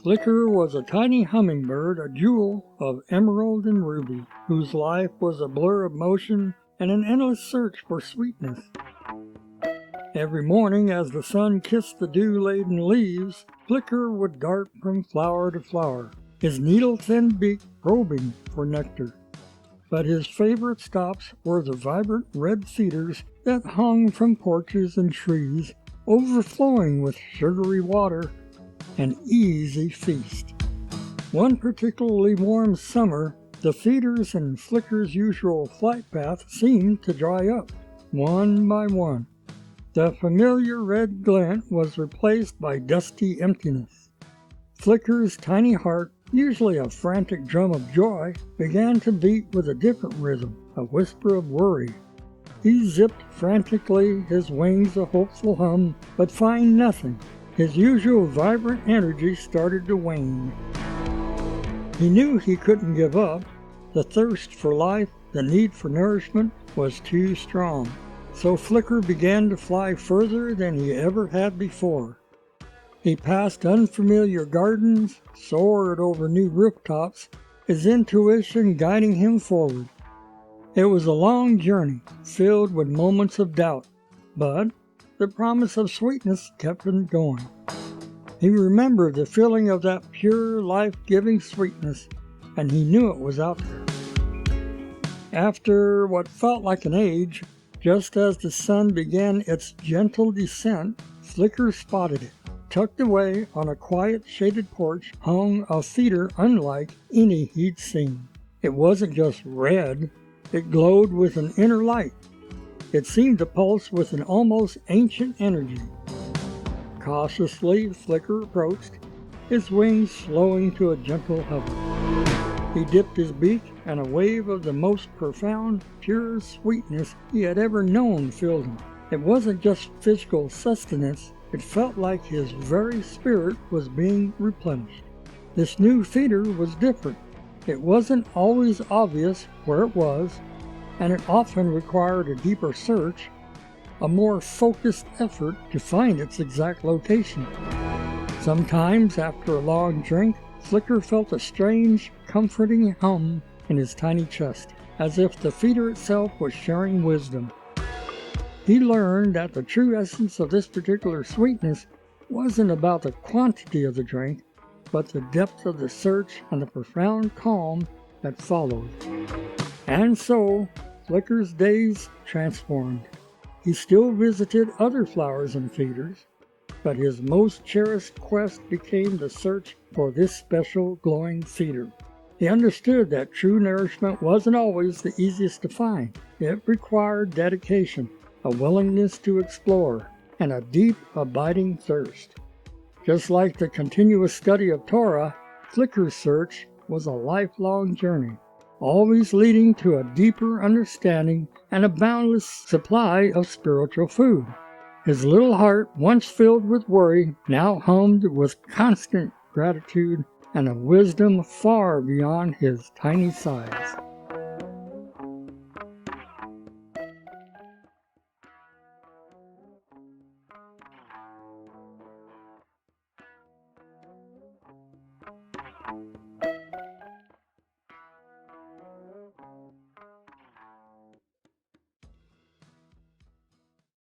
Flicker was a tiny hummingbird, a jewel of emerald and ruby, whose life was a blur of motion and an endless search for sweetness. Every morning, as the sun kissed the dew-laden leaves, Flicker would dart from flower to flower, his needle-thin beak probing for nectar. But his favorite stops were the vibrant red cedars that hung from porches and trees, overflowing with sugary water, an easy feast. One particularly warm summer, the feeders in Flicker's usual flight path seemed to dry up, one by one. The familiar red glint was replaced by dusty emptiness. Flicker's tiny heart, usually a frantic drum of joy, began to beat with a different rhythm, a whisper of worry. He zipped frantically, his wings a hopeful hum, but find nothing. His usual vibrant energy started to wane. He knew he couldn't give up. The thirst for life, the need for nourishment, was too strong. So Flicker began to fly further than he ever had before. He passed unfamiliar gardens, soared over new rooftops, his intuition guiding him forward. It was a long journey, filled with moments of doubt, but the promise of sweetness kept him going. He remembered the feeling of that pure, life-giving sweetness, and he knew it was out there. After what felt like an age, just as the sun began its gentle descent, Flicker spotted it. Tucked away on a quiet shaded porch hung a feeder unlike any he'd seen. It wasn't just red, it glowed with an inner light. It seemed to pulse with an almost ancient energy. Cautiously, Flicker approached, his wings slowing to a gentle hover. He dipped his beak, and a wave of the most profound, pure sweetness he had ever known filled him. It wasn't just physical sustenance, it felt like his very spirit was being replenished. This new feeder was different. It wasn't always obvious where it was, and it often required a deeper search, a more focused effort to find its exact location. Sometimes, after a long drink, Flicker felt a strange, comforting hum in his tiny chest, as if the feeder itself was sharing wisdom. He learned that the true essence of this particular sweetness wasn't about the quantity of the drink, but the depth of the search and the profound calm that followed. And so, Flicker's days transformed. He still visited other flowers and feeders, but his most cherished quest became the search for this special glowing feeder. He understood that true nourishment wasn't always the easiest to find. It required dedication, a willingness to explore, and a deep, abiding thirst. Just like the continuous study of Torah, Flicker's search was a lifelong journey, always leading to a deeper understanding and a boundless supply of spiritual food. His little heart, once filled with worry, now hummed with constant gratitude and a wisdom far beyond his tiny size.